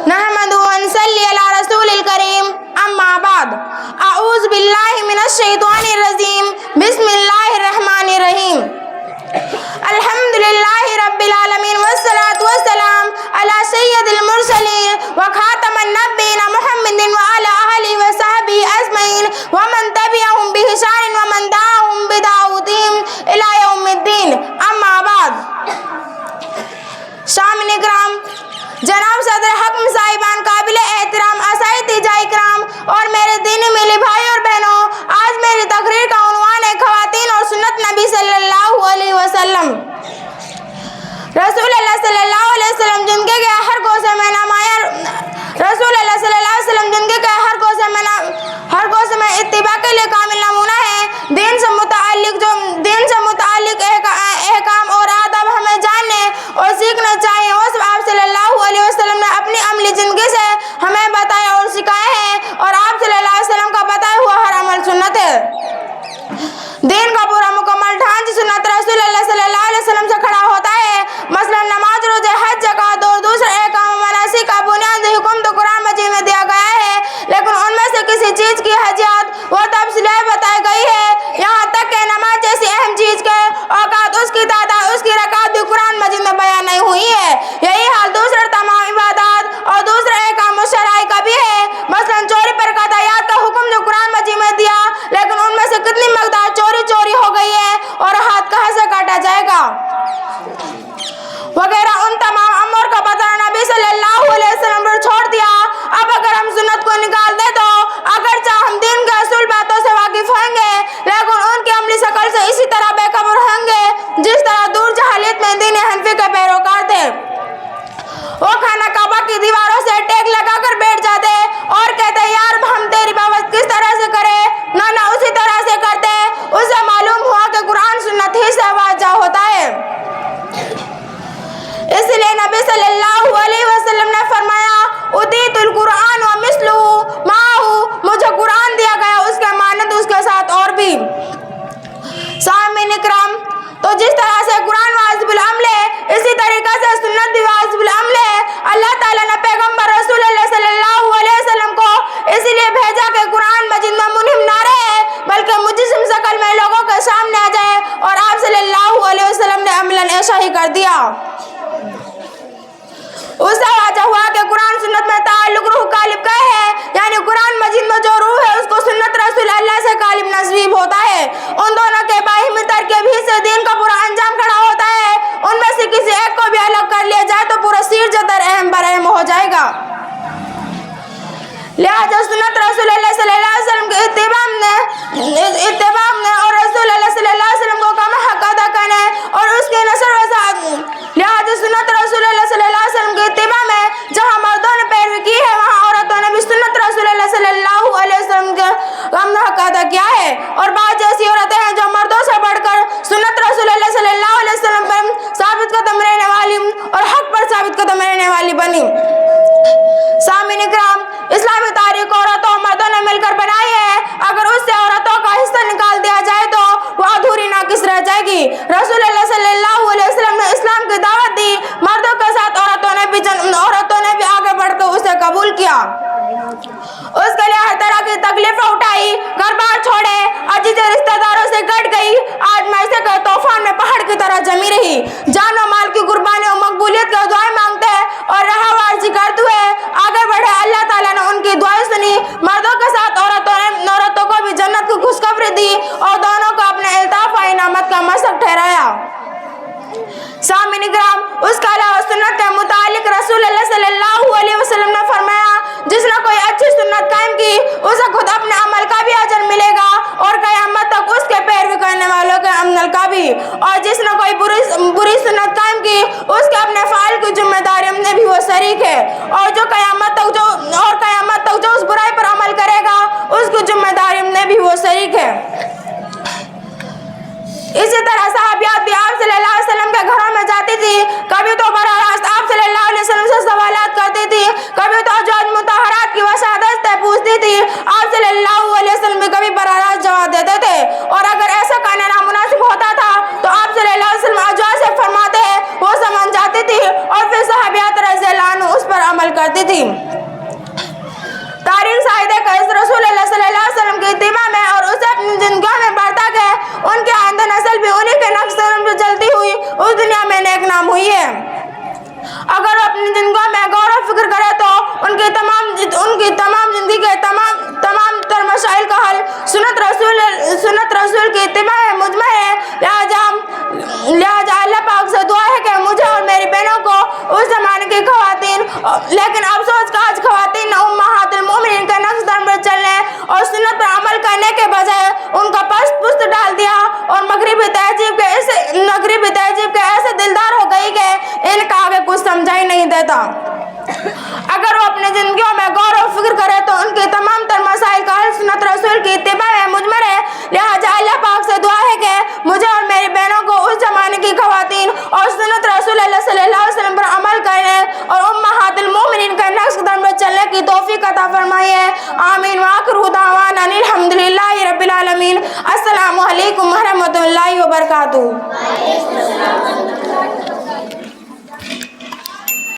नहमदु व नसल्ली अला रसूलिल करीम, अम्मा बाद। अऊज़ु बिल्लाहि मिनश शैतानिर रजीम, बिस्मिल्लाहिर रहमानिर रहीम। अल्हम्दुलिल्लाहि रब्बिल आलमीन वस्सलातु वस्सलाम अला सय्यदिल मुरसलीन व खातमन नब्बीन मुहम्मदिन व अला आलिहि व सहबिहि अजमईन व मन तबिअहुम बिहिसान व मन दअहुम बिदाअतिहिम इला यौमिद्दीन, अम्मा बाद। शामिन इकराम, जनाब सदर हकम साहिबान, काबिल एहतराम असातिज़ा इकराम और मेरे दीनी मिली भाई और बहनों, आज मेरी तकरीर का उन्वान है ख़वातीन और सुन्नत नबी सल्लल्लाहु अलैहि वसल्लम। रसूल अल्लाह सल्लल्लाहु अलैहि वसल्लम जिनके के हर कोसे में नामाया, रसूल अल्लाह सल्लल्लाहु अलैहि वसल्लम जिनके के हर कोसे में इत्तिबा के लिए कामिल नमूना है। दीन से मुताल्लिक अहकाम और आदाब हमें जानने और सीखना चाहिए। वो सब आप सल्लल्लाहु अलैहि वसल्लम ने अपनी अमली जिंदगी से हमें बताया और सिखाए हैं, और आप सल्लल्लाहु अलैहि वसल्लम का बताया हुआ हर अमल सुन्नत है। दीन का पूरा मुकम्मल ढांचा सुन्नत रसूल अल्लाह सल्लल्लाहु अलैहि वसल्लम से खड़ा होता है। मसलन नमाज, रोजे, हज, ज़कात और दूसरे अहकाम मनासिक का बुनियादी हुक्म तो कुरान मजीद में दिया गया है, लेकिन उनमें से किसी चीज़ की हजियत व तफसीलें बताई गई है। यहाँ तक कि नमाज जैसी अहम चीज़ के औकात, उसकी तादाद, उसकी रकात भी कुरान मजीद में बयान नहीं हुई है। यही हाल दूसरे तमाम इबादत और दूसरे अहकाम शरई का भी है। मसलन चोरी पर कतायात का हुक्म जो कुरान मजीद में दिया, लेकिन उनमें से कितनी मकदार चोरी हो गई है और हाथ कहाँ से काटा जाएगा वगैरह उन तमाम अमर का बताना नबी सल्लल्लाहु अलैहि वसल्लम पर छोड़ दिया। अब अगर हम सुन्नत को निकाल दे तो अगरचे हम दीन के असूल बातों से वाकिफ होंगे, लेकिन उनकी अमली शकल से इसी तरह बेखबर होंगे जिस तरह दूर जहालियत में दीन हनफी के पैरोकार थे। वो खाना काबा की दीवारों से टेक लगाकर बैठ जाते और कहते, यार हम तेरी बाबत किस तरह से करें, ना उसी तरह से करते। उससे मालूम हुआ कि कुरान सुन्नत ही से वाज़ह होता है। इसलिए नबी सल्लल्लाहु अलैहि वसल्लम ने फरमाया, उतीतुल कुरान व मिस्लुहु माहु, मुझे कुरान दिया गया उसके मानद उसके साथ और भी। सामीन इकराम, तो जिस तरह से कुरान वाजिबुल अमल है, इसी तरीके से सुन्नत भी वाजिबुल अमल है। अल्लाह ताला ने पैगंबर रसूल सल्लल्लाहु अलैहि वसल्लम को इसलिए भेजा कि कुरान मजीद में मुनहिम ना रहे, बल्कि मुजस्सिम शक्ल में लोगों के सामने आ जाए, और आप सल्लल्लाहु अलैहि वसल्लम ने अमलन ऐसा ही कर दिया। उससे वाज़ह हुआ कि कुरान सुन्नत में ताल्लुक रूह कालिब का है, यानी कुरान मजीद में जो रूह है उसको सुन्नत रसूल अल्लाह से कालिब नसीब होता है। उन दोनों के बाहिमी तरकीब ही से दीन का पूरा अंजाम खड़ा होता है। उनमें से किसी एक को भी अलग कर लिया जाए तो पूरा सिर जदर अहम बरहम हो जाएगा। लिहाजा सुन्नत रसूल अल्लाह सल्लल्लाहु अलैहि वसल्लम के इत्तिबा में और रसूल अल्लाह सल्लल्लाहु अलैहि वसल्लम को कम हक अदा करने और उसकी नस्ल व साथ, लिहाजा सुन्नत रसूल अल्लाह सल्लल्लाहु अलैहि वसल्लम के इत्तिबा में जहाँ मर्दों ने पैरवी की है, वहाँ औरतों ने भी सुन्नत रसूल अल्लाह सल्लल्लाहु अलैहि वसल्लम के कम हक अदा किया है। और बाद जैसी औरतें हैं जो मर्दों से बढ़कर सुन्नत रसूल अल्लाह सल्लल्लाहु अलैहि वसल्लम पर साबित कदम रहने वाली और हक पर साबित कदम रहने वाली बनी। सामीन इकराम, इस्लामी तारीख औरतों और मर्दों ने मिलकर बनाई है। अगर उससे औरतों का हिस्सा निकाल दिया जाए तो वह अधूरी नाकिस रह जाएगी। रसूल अल्लाह सल्लल्लाहु अलैहि वसल्लम ने इस्लाम की दावत दी, मर्दों के साथ औरतों ने भी आगे बढ़कर उसे कबूल किया। उसके लिए हर तरह की तकलीफें उठाई, घर बार छोड़े, अजीज रिश्तेदारों से कट गई। आज मैसे के तूफान में पहाड़ की तरह जमी रही, जानो माल की कुर्बानी और मकबूलियत की दुआएं मांगते और रहावारसी करते हुए आगे बढ़े। अल्लाह ताला ने उनकी दुआएं सुनी। मर्दों के साथ औरतों को भी जन्नत की खुशखबरी दी और दोनों को अपने इल्ताफ व इनामत का मशक ठहराया। सामीन इकराम, उसके अलावा सुन्नत के मुतालिक रसूल अल्लाह सल्लल्लाहु अलैहि वसल्लम ने फरमाया, जिसने कोई अच्छी सुन्नत कायम की उसे खुद अपने अमल का भी अजर मिलेगा और क़यामत तक उसके पैरवी करने वालों के अमल का भी, और जिसने कोई बुरी सुन्नत कायम की उसके अपने फ़ाइल की जिम्मेदारी में भी वो शरीक है, और क़यामत तक जो उस बुराई पर अमल करेगा उसकी जिम्मेदारी में भी वो शरीक है। इसी तरह सहाबियात भी आप सल्लल्लाहु अलैहि वसल्लम के घरों में जाती थी। कभी तो बराह रास्त आप सल्लल्लाहु अलैहि वसल्लम से सवालात करती थी, कभी तो जो मुताहरात की वसादत पूछती थी। आप सल्लल्लाहु अलैहि वसल्लम भी कभी बराह रास्त जवाब देते थे, और अगर ऐसा करना नामुनासिब होता था तो आप सल्लल्लाहु अलैहि वसल्लम अजवाज़ से फरमाते, वो समझ نیک نام ہوئی ہے۔ اگر وہ اپنی زندگیوں میں غور و فکر کرے تو ان کی تمام زندگی کے تمام تر مسائل کا حل سنت رسول کی اتباع مجمع ہے۔ لہٰذا اللہ پاک سے دعا ہے کہ مجھے اور میری بہنوں کو اس زمانے کی خواتین، لیکن افسوس کا آج خواتین امہات المومنین کے نقش قدم پر چلنے اور سنت پر عمل کرنے کے بجائے ان کا پست ڈال دیا اور مغربی تہذیب کے ایسے دلدار ہو گئی کہ ان کا آگے کچھ سمجھا ہی نہیں دیتا۔ اگر وہ اپنی زندگیوں میں غور و فکر کرے تو ان کی تمام تر مسائل کا حل سنت رسول کی اتباع مجمر ہے۔ لہٰذا اللہ پاک سے دعا ہے کہ مجھے اور میری بہنوں کو اس زمانے کی خواتین اور سنت رسول اللہ صلی اللہ علیہ وسلم پر عمل کرنے اور امہات المومنین کے نقش قدم پر چلنے کی توفیق عطا فرمائیے، آمین۔ وآخر دعوانا ان الحمدللہ رب العالمین۔ السلام علیکم ورحمۃ اللہ وبرکاتہ۔